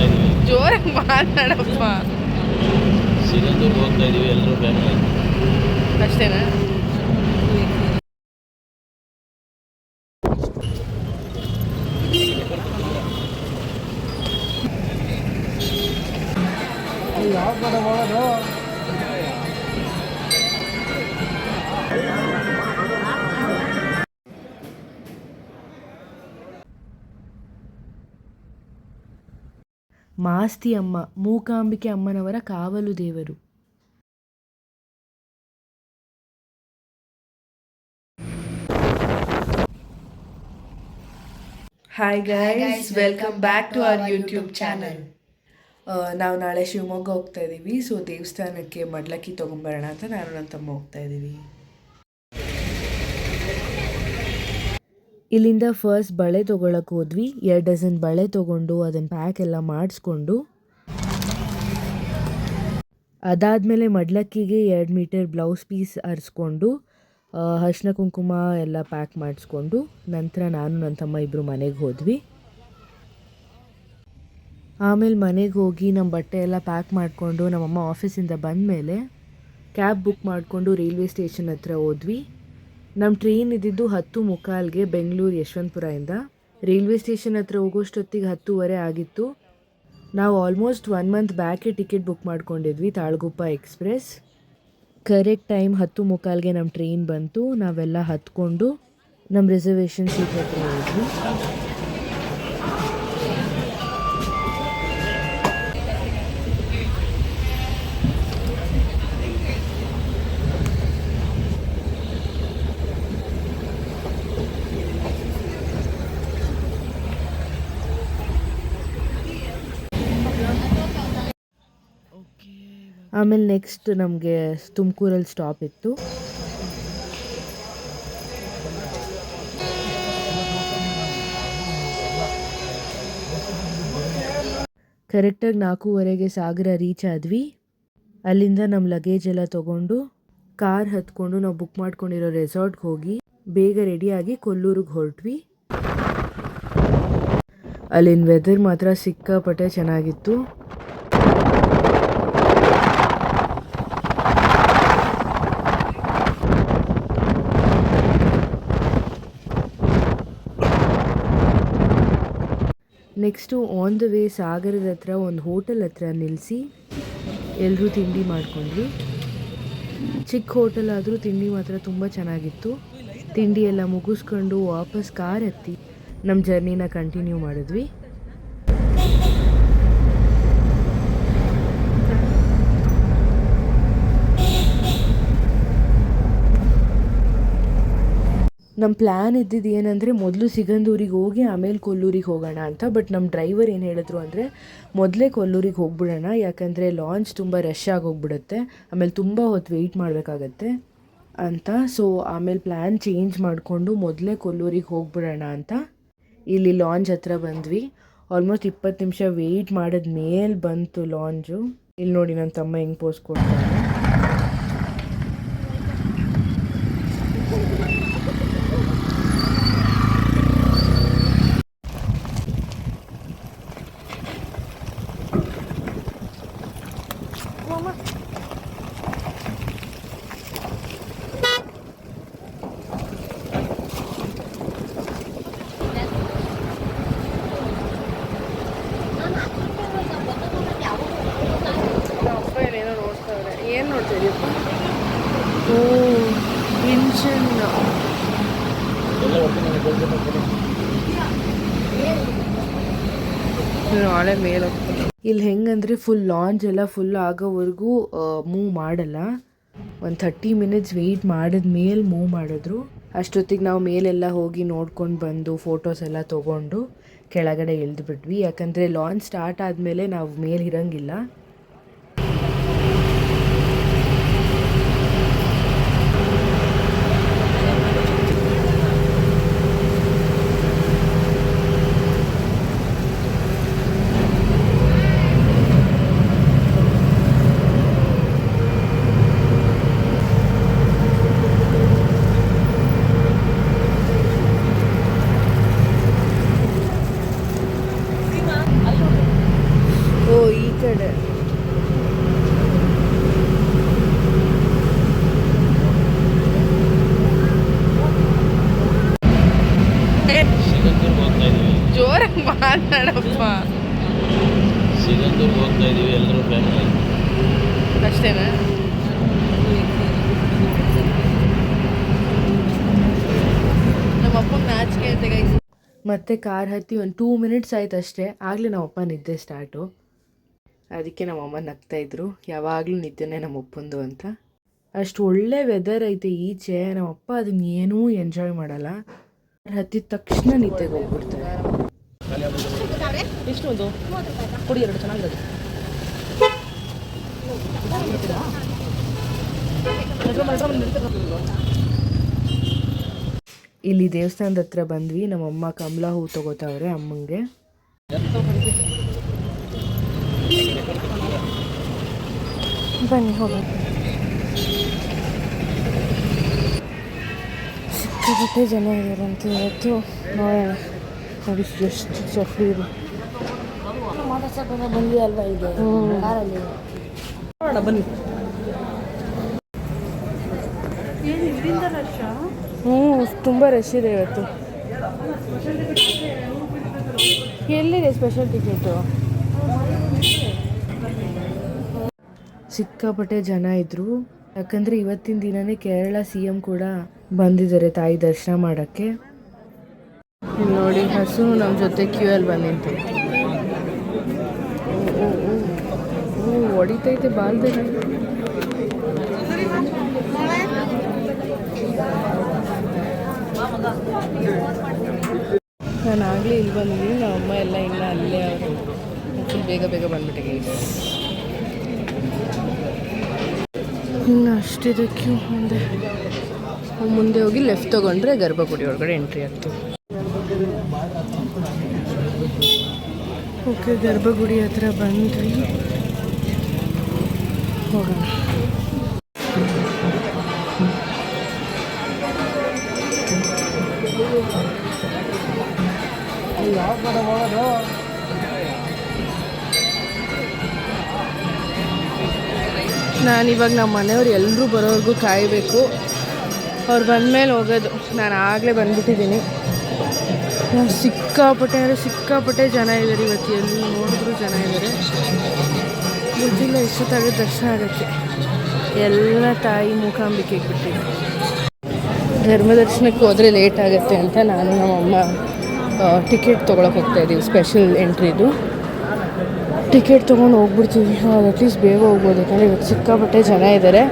ಇದೀವಿ. ಜೋರಾಗಿ ಮಾತಾಡಪ್ಪ. ಸಿಗಂದೂರ್ಗೆ ಹೋಗ್ತಾ ಇದೀವಿ ಎಲ್ಲರೂ ಫ್ಯಾಮಿಲಿ. ಅಷ್ಟೇನಾ? ಯಾವ ಕಡೆ ಹೋಗೋದು? ಮಾಸ್ತಿ ಅಮ್ಮ ಮೂಕಾಂಬಿಕೆ ಅಮ್ಮನವರ ಕಾವಲು ದೇವರು. Hi guys, welcome back to our YouTube channel. ನಾವು ನಾಳೆ ಶಿವಮೊಗ್ಗ ಹೋಗ್ತಾ ಇದ್ದೀವಿ. ಸೊ ದೇವಸ್ಥಾನಕ್ಕೆ ಮಡ್ಲಕ್ಕಿ ತೊಗೊಂಬರೋಣ ಅಂತ ನಾನು ನನ್ನ ತಮ್ಮ ಹೋಗ್ತಾ ಇದ್ದೀವಿ. ಇಲ್ಲಿಂದ ಫಸ್ಟ್ ಬಳೆ ತೊಗೊಳಕ್ಕೆ ಹೋದ್ವಿ. 2 ಡಜನ್ ಬಳೆ ತೊಗೊಂಡು ಅದನ್ನು ಪ್ಯಾಕ್ ಎಲ್ಲ ಮಾಡಿಸ್ಕೊಂಡು, ಅದಾದಮೇಲೆ ಮಡ್ಲಕ್ಕಿಗೆ 2 ಮೀಟರ್ ಬ್ಲೌಸ್ ಪೀಸ್ ಅರಿಸ್ಕೊಂಡು ಅರಿಶಿನ ಕುಂಕುಮ ಎಲ್ಲ ಪ್ಯಾಕ್ ಮಾಡಿಸ್ಕೊಂಡು ನಂತರ ನಾನು ನನ್ನ ತಮ್ಮ ಇಬ್ಬರು ಮನೆಗೆ ಹೋದ್ವಿ. ಆಮೇಲೆ ಮನೆಗೆ ಹೋಗಿ ನಮ್ಮ ಬಟ್ಟೆ ಎಲ್ಲ ಪ್ಯಾಕ್ ಮಾಡಿಕೊಂಡು ನಮ್ಮಮ್ಮ ಆಫೀಸಿಂದ ಬಂದಮೇಲೆ ಕ್ಯಾಬ್ ಬುಕ್ ಮಾಡಿಕೊಂಡು ರೈಲ್ವೆ ಸ್ಟೇಷನ್ ಹತ್ರ ಹೋದ್ವಿ. ನಮ್ಮ ಟ್ರೈನ್ ಇದ್ದಿದ್ದು 10:45ಗೆ ಬೆಂಗಳೂರು ಯಶವಂತಪುರದಿಂದ. ರೈಲ್ವೆ ಸ್ಟೇಷನ್ ಹತ್ರ ಹೋಗೋಷ್ಟೊತ್ತಿಗೆ 10:30 ಆಗಿತ್ತು. ನಾವು ಆಲ್ಮೋಸ್ಟ್ 1 ಮಂತ್ ಬ್ಯಾಕೆ ಟಿಕೆಟ್ ಬುಕ್ ಮಾಡ್ಕೊಂಡಿದ್ವಿ, ತಾಳಗುಪ್ಪ ಎಕ್ಸ್ಪ್ರೆಸ್. ಕರೆಕ್ಟ್ ಟೈಮ್ 10:45ಗೆ ನಮ್ಮ ಟ್ರೈನ್ ಬಂತು. ನಾವೆಲ್ಲ ಹತ್ಕೊಂಡು ನಮ್ಮ ರಿಸರ್ವೇಷನ್ ಸೀಟ್ ಹತ್ರ ಹೋದ್ವಿ. ಆಮೇಲೆ ನೆಕ್ಸ್ಟ್ ನಮಗೆ ತುಮಕೂರಲ್ಲಿ ಸ್ಟಾಪ್ ಇತ್ತು. ಕರೆಕ್ಟಾಗಿ 4:15ಗೆ ಸಾಗರ ರೀಚ್ ಆದ್ವಿ. ಅಲ್ಲಿಂದ ನಮ್ಮ ಲಗೇಜ್ ಎಲ್ಲ ತೊಗೊಂಡು ಕಾರ್ ಹತ್ಕೊಂಡು ನಾವು ಬುಕ್ ಮಾಡ್ಕೊಂಡಿರೋ ರೆಸಾರ್ಟ್ಗೆ ಹೋಗಿ ಬೇಗ ರೆಡಿಯಾಗಿ ಕೊಲ್ಲೂರಿಗೆ ಹೊರಟ್ವಿ. ಅಲ್ಲಿನ ವೆದರ್ ಮಾತ್ರ ಸಿಕ್ಕಾಪಟ್ಟೆ ಚೆನ್ನಾಗಿತ್ತು. ನೆಕ್ಸ್ಟು ಆನ್ ದ ವೇ ಸಾಗರದ ಹತ್ರ ಒಂದು ಹೋಟೆಲ್ ಹತ್ರ ನಿಲ್ಲಿಸಿ ಎಲ್ಲರೂ ತಿಂಡಿ ಮಾಡ್ಕೊಂಡ್ವಿ. ಚಿಕ್ಕ ಹೋಟೆಲ್ ಆದರೂ ತಿಂಡಿ ಮಾತ್ರ ತುಂಬ ಚೆನ್ನಾಗಿತ್ತು. ತಿಂಡಿ ಎಲ್ಲ ಮುಗಿಸ್ಕೊಂಡು ವಾಪಸ್ ಕಾರ್ ಹತ್ತಿ ನಮ್ಮ ಜರ್ನಿನ ಕಂಟಿನ್ಯೂ ಮಾಡಿದ್ವಿ. ನಮ್ಮ ಪ್ಲ್ಯಾನ್ ಇದ್ದಿದ್ದು ಏನಂದರೆ ಮೊದಲು ಸಿಗಂದೂರಿಗೆ ಹೋಗಿ ಆಮೇಲೆ ಕೊಲ್ಲೂರಿಗೆ ಹೋಗೋಣ ಅಂತ. ಬಟ್ ನಮ್ಮ ಡ್ರೈವರ್ ಏನು ಹೇಳಿದ್ರು ಅಂದರೆ ಮೊದಲೇ ಕೊಲ್ಲೂರಿಗೆ ಹೋಗ್ಬಿಡೋಣ, ಯಾಕಂದರೆ ಲಾಂಚ್ ತುಂಬ ರಶ್ ಆಗೋಗ್ಬಿಡುತ್ತೆ, ಆಮೇಲೆ ತುಂಬ ಹೊತ್ತು ವೆಯ್ಟ್ ಮಾಡಬೇಕಾಗತ್ತೆ ಅಂತ. ಸೊ ಆಮೇಲೆ ಪ್ಲ್ಯಾನ್ ಚೇಂಜ್ ಮಾಡಿಕೊಂಡು ಮೊದಲೇ ಕೊಲ್ಲೂರಿಗೆ ಹೋಗ್ಬಿಡೋಣ ಅಂತ ಇಲ್ಲಿ ಲಾಂಚ್ ಹತ್ರ ಬಂದ್ವಿ. ಆಲ್ಮೋಸ್ಟ್ 20 ನಿಮಿಷ ವೆಯ್ಟ್ ಮಾಡಿದ ಮೇಲೆ ಬಂತು ಲಾಂಚು. ಇಲ್ಲಿ ನೋಡಿ ನನ್ನ ತಮ್ಮ ಹೆಂಗೆ ಪೋಸ್ ಕೊಡ್ತಾನೆ. ಏನು ನೋಡ್ತಿದ್ದೀಪ್ಪ? ಓ ಇನ್ಷನ್ ನಾಳೆ ಮೇಲೆ ಇಲ್ಲಿ ಹೆಂಗಂದರೆ ಫುಲ್ ಲಾಂಚ್ ಎಲ್ಲ ಫುಲ್ ಆಗೋವರೆಗೂ ಮೂವ್ ಮಾಡಲ್ಲ. ಒಂದು 30 ಮಿನಿಟ್ಸ್ ವೆಯ್ಟ್ ಮಾಡಿದ ಮೇಲೆ ಮೂವ್ ಮಾಡಿದ್ರು. ಅಷ್ಟೊತ್ತಿಗೆ ನಾವು ಮೇಲೆಲ್ಲ ಹೋಗಿ ನೋಡ್ಕೊಂಡು ಬಂದು ಫೋಟೋಸ್ ಎಲ್ಲ ತೊಗೊಂಡು ಕೆಳಗಡೆ ಇಳಿದ್ಬಿಟ್ವಿ. ಯಾಕಂದರೆ ಲಾಂಚ್ ಸ್ಟಾರ್ಟ್ ಆದಮೇಲೆ ನಾವು ಮೇಲೆ ಇರೋಂಗಿಲ್ಲ. ಸಿಗಂದೂರ್ಗೆ ಹೋಗ್ತಾ ಇದ್ದೀವಿ ಎಲ್ಲರೂ ಫ್ಯಾಮಿಲಿ. ಅಷ್ಟೇನಾ? ನಮ್ಮ ಅಪ್ಪಂಗೆ ನಾಚಿಕೆ ಅಂತ ಗೈಸ್. ಮತ್ತೆ ಕಾರ್ ಹತ್ತಿ ಒಂದು 2 ಮಿನಿಟ್ಸ್ ಆಯ್ತು ಅಷ್ಟೇ, ಆಗಲೇ ನಮ್ಮಪ್ಪ ನಿದ್ದೆ ಸ್ಟಾರ್ಟು. ಅದಕ್ಕೆ ನಮ್ಮಮ್ಮ ನಗ್ತಾಯಿದ್ರು, ಯಾವಾಗಲೂ ನಿದ್ದೆನೇ ನಮ್ಮಪ್ಪಂದು ಅಂತ. ಅಷ್ಟು ಒಳ್ಳೆ ವೆದರ್ ಐತೆ ಈಚೆ, ನಮ್ಮಪ್ಪ ಅದನ್ನ ಏನೂ ಎಂಜಾಯ್ ಮಾಡಲ್ಲ. ಹತ್ತಿದ ತಕ್ಷಣ ನಿದ್ದೆಗೆ ಹೋಗ್ಬಿಡ್ತಾರೆ. ಎಷ್ಟು ಒಂದು ಕೊಡಿ, 2 ಚೆನ್ನಾಗಿರೋದು. ಇಲ್ಲಿ ದೇವಸ್ಥಾನದ ಹತ್ರ ಬಂದ್ವಿ. ನಮ್ಮಮ್ಮ ಕಮಲ ಹೂ ತಗೋತಾವ್ರೆ ಅಮ್ಮಂಗೆ. ಬನ್ನಿ ಹೋಗೋಣ. ಸಿಕ್ಕಾಪಟ್ಟೆ ಜನ ಇದ್ದಾರಂತ ಇವತ್ತು. ನೋಡೋಣ ನೋಡಿ ಎಷ್ಟು ಚಫ್ಲಿ ಇದೆ. ಬಂದ್ವಿ ಅಲ್ವಾ ಇದೆ ನೋಡೋಣ ಬನ್ನಿ. ತುಂಬ ರಶ್ ಇದೆ ಇವತ್ತು. ಎಲ್ಲಿದೆ ಸ್ಪೆಷಲ್ ಟಿಕೆಟು? ಸಿಕ್ಕಾಪಟ್ಟೆ ಜನ ಇದ್ರು, ಯಾಕಂದರೆ ಇವತ್ತಿನ ದಿನನೇ ಕೇರಳ CM ಕೂಡ ಬಂದಿದ್ದಾರೆ ತಾಯಿ ದರ್ಶನ ಮಾಡೋಕ್ಕೆ. ನೋಡಿ ಹಸು ನಮ್ಮ ಜೊತೆ ಕ್ಯೂ ಅಲ್ಲಿ ಬಂದಿತ್ತು. ಹೊಡಿತೈತೆ ಬಾಲ್ದೇನೆ. ನಾನು ಆಗಲೇ ಇಲ್ಲಿ ಬಂದಿದ್ದೀನಿ, ನಮ್ಮಮ್ಮ ಎಲ್ಲ ಇನ್ನೂ ಅಲ್ಲೇ ಅವರು. ಫುಲ್ ಬೇಗ ಬೇಗ ಬಂದ್ಬಿಟ್ಟೆ ಗೈಸ್. ಇನ್ನು ಅಷ್ಟಿದೆ ಕ್ಯೂ. ಮುಂದೆ ಹೋಗಿ ಲೆಫ್ಟ್ ತೊಗೊಂಡ್ರೆ ಗರ್ಭಗುಡಿ ಒಳಗಡೆ ಎಂಟ್ರಿ ಆಗ್ತೀವಿ. ಓಕೆ, ಗರ್ಭಗುಡಿ ಹತ್ರ ಬಂದ್ವಿ, ಹೋಗೋಣ. ಯಾವ ಕಡೆ ಹೋಗೋದು? ನಾನಿವಾಗ ನಮ್ಮ ಮನೆಯವ್ರು ಎಲ್ಲರೂ ಬರೋವರೆಗೂ ಕಾಯಬೇಕು. ಅವ್ರು ಬಂದಮೇಲೆ ಹೋಗೋದು. ನಾನು ಆಗಲೇ ಬಂದ್ಬಿಟ್ಟಿದ್ದೀನಿ. ಸಿಕ್ಕಾಪಟ್ಟೆ ಅಂದರೆ ಸಿಕ್ಕಾಪಟ್ಟೆ ಜನ ಇದ್ದಾರೆ ಇವತ್ತು. ಎಲ್ಲಿ ನೋಡಿದ್ರು ಜನ ಇದ್ದಾರೆ. ಗೊತ್ತಿಲ್ಲ ಎಷ್ಟೊತ್ತಾಗ ದರ್ಶನ ಆಗೋಕ್ಕೆ. ಎಲ್ಲ ತಾಯಿ ಮೂಕಾಂಬಿಕೆಗೆ ಬಿಟ್ಟಿದೆ. ಧರ್ಮ ದರ್ಶನಕ್ಕೆ ಹೋದರೆ ಲೇಟ್ ಆಗುತ್ತೆ ಅಂತ ನಾನು ನಮ್ಮಮ್ಮ ಟಿಕೆಟ್ ತೊಗೊಳಕ್ಕೆ ಹೋಗ್ತಾಯಿದ್ದೀವಿ. ಸ್ಪೆಷಲ್ ಎಂಟ್ರಿದು ಟಿಕೆಟ್ ತೊಗೊಂಡು ಹೋಗ್ಬಿಡ್ತೀವಿ. ಅಟ್ಲೀಸ್ಟ್ ಬೇಗ ಹೋಗ್ಬೋದು, ಯಾಕಂದರೆ ಇವತ್ತು ಸಿಕ್ಕಾಪಟ್ಟೆ ಜನ ಇದ್ದಾರೆ.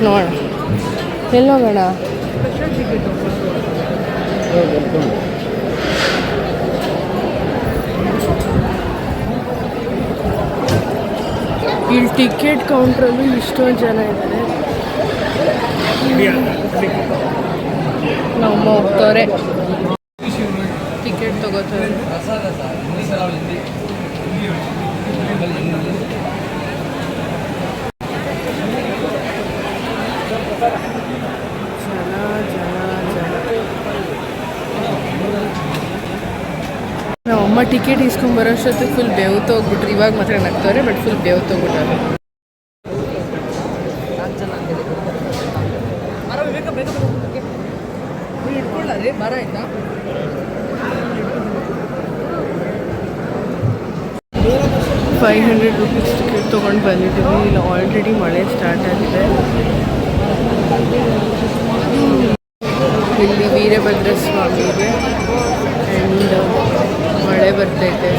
ನೋಡೋಣ ಎಲ್ಲಿ ಹೋಗೋಣ. ಇಲ್ಲಿ ಟಿಕೆಟ್ ಕೌಂಟ್ರಲ್ಲೂ ಇಷ್ಟೊಂದು ಜನ ಇದ್ದಾರೆ. ನಮ್ಮ ಹೋಗ್ತವ್ರೆ, ಟಿಕೆಟ್ ತಗೋತಾರೆ. ನಮ್ಮಮ್ಮ ಟಿಕೆಟ್ ಇಸ್ಕೊಂಬರೋ ಅಷ್ಟೊತ್ತಿಗೆ ಫುಲ್ ಬೆವ್ತು ಹೋಗ್ಬಿಟ್ರು. ಇವಾಗ ಮಾತ್ರ ನಗ್ತವ್ರೆ, ಬಟ್ ಫುಲ್ ಬೆವ್ತು ಹೋಗ್ಬಿಟ್ಟಾರೆ. $500 ಟಿಕೆಟ್ ತೊಗೊಂಡು ಬಂದಿದ್ದೀವಿ. ಇಲ್ಲಿ ಆಲ್ರೆಡಿ ಮಳೆ ಸ್ಟಾರ್ಟ್ ಆಗಿದೆ. ಇಲ್ಲಿ ವೀರಭದ್ರ ಸ್ವಾಮಿ ಇದೆ ಆ್ಯಂಡ್ ಮಳೆ ಬರ್ತೈತೆ.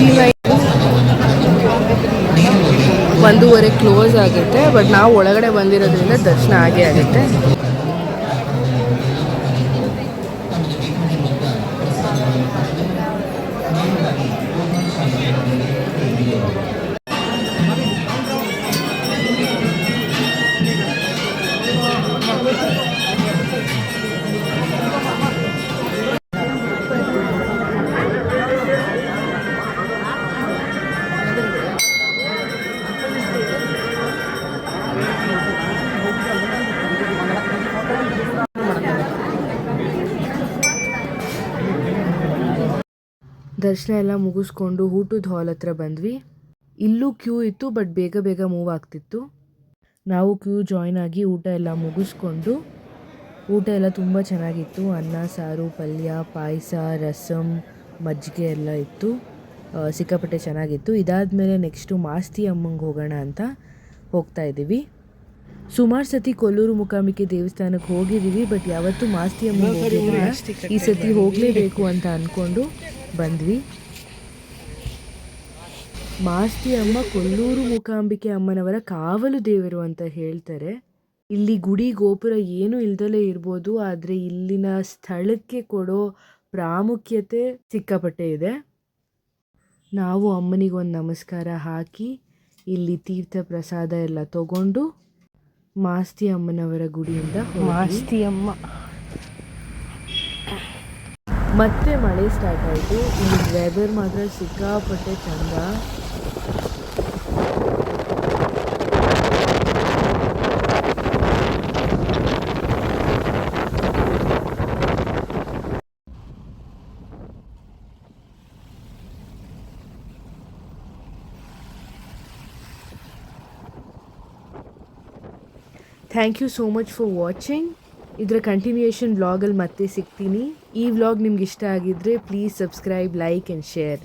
ಈಗ 1:30 ಕ್ಲೋಸ್ ಆಗುತ್ತೆ, ಬಟ್ ನಾವು ಒಳಗಡೆ ಬಂದಿರೋದ್ರಿಂದ ದರ್ಶನ ಆಗೇ ಆಗುತ್ತೆ. ದರ್ಶನ ಎಲ್ಲ ಮುಗಿಸ್ಕೊಂಡು ಊಟದ ಹಾಲ್ ಹತ್ರ ಬಂದ್ವಿ. ಇಲ್ಲೂ ಕ್ಯೂ ಇತ್ತು, ಬಟ್ ಬೇಗ ಬೇಗ ಮೂವ್ ಆಗ್ತಿತ್ತು. ನಾವು ಕ್ಯೂ ಜಾಯ್ನ್ ಆಗಿ ಊಟ ಎಲ್ಲ ಮುಗಿಸ್ಕೊಂಡು ಊಟ ಎಲ್ಲ ತುಂಬ ಚೆನ್ನಾಗಿತ್ತು. ಅನ್ನ ಸಾರು, ಪಲ್ಯ, ಪಾಯಸ, ರಸಮ್, ಮಜ್ಜಿಗೆ ಎಲ್ಲ ಇತ್ತು. ಸಿಕ್ಕಾಪಟ್ಟೆ ಚೆನ್ನಾಗಿತ್ತು. ಇದಾದಮೇಲೆ ನೆಕ್ಸ್ಟು ಮಾಸ್ತಿ ಅಮ್ಮಂಗೆ ಹೋಗೋಣ ಅಂತ ಹೋಗ್ತಾ ಇದ್ದೀವಿ. ಸುಮಾರು ಸತಿ ಕೊಲ್ಲೂರು ಮೂಕಾಂಬಿಕೆ ದೇವಸ್ಥಾನಕ್ಕೆ ಹೋಗಿದ್ದೀವಿ, ಬಟ್ ಯಾವತ್ತೂ ಮಾಸ್ತಿ ಅಮ್ಮಂಗೆ ಹೋಗಿರಲಿಲ್ಲ. ಈ ಸತಿ ಹೋಗಲೇಬೇಕು ಅಂತ ಅಂದ್ಕೊಂಡು ಬಂದ್ವಿ. ಮಾಸ್ತಿ ಅಮ್ಮ ಕೊಲ್ಲೂರು ಮೂಕಾಂಬಿಕೆ ಅಮ್ಮನವರ ಕಾವಲು ದೇವರು ಅಂತ ಹೇಳ್ತಾರೆ. ಇಲ್ಲಿ ಗುಡಿ ಗೋಪುರ ಏನೂ ಇಲ್ದಲೇ ಇರ್ಬೋದು, ಆದರೆ ಇಲ್ಲಿನ ಸ್ಥಳಕ್ಕೆ ಕೊಡೋ ಪ್ರಾಮುಖ್ಯತೆ ಸಿಕ್ಕಾಪಟ್ಟೆ ಇದೆ. ನಾವು ಅಮ್ಮನಿಗೊಂದು ನಮಸ್ಕಾರ ಹಾಕಿ ಇಲ್ಲಿ ತೀರ್ಥ ಪ್ರಸಾದ ಎಲ್ಲ ತಗೊಂಡು ಮಾಸ್ತಿ ಅಮ್ಮನವರ ಗುಡಿಯಿಂದ ಮಾಸ್ತಿ ಅಮ್ಮ ಮತ್ತೆ ಮಳೆ ಸ್ಟಾರ್ಟ್ ಆಯಿತು. ಇಲ್ಲಿ ವೆದರ್ ಮಾತ್ರ ಸಿಕ್ಕಾಪಟ್ಟೆ ಚಂದ. Thank you so much for watching. ಇದರ ಕಂಟಿನ್ಯೂಯೇಷನ್ ವ್ಲಾಗಲ್ಲಿ ಮತ್ತೆ ಸಿಗ್ತೀನಿ. ಈ ವ್ಲಾಗ್ ನಿಮ್ಗೆ ಇಷ್ಟ ಆಗಿದ್ದರೆ please subscribe, like and share.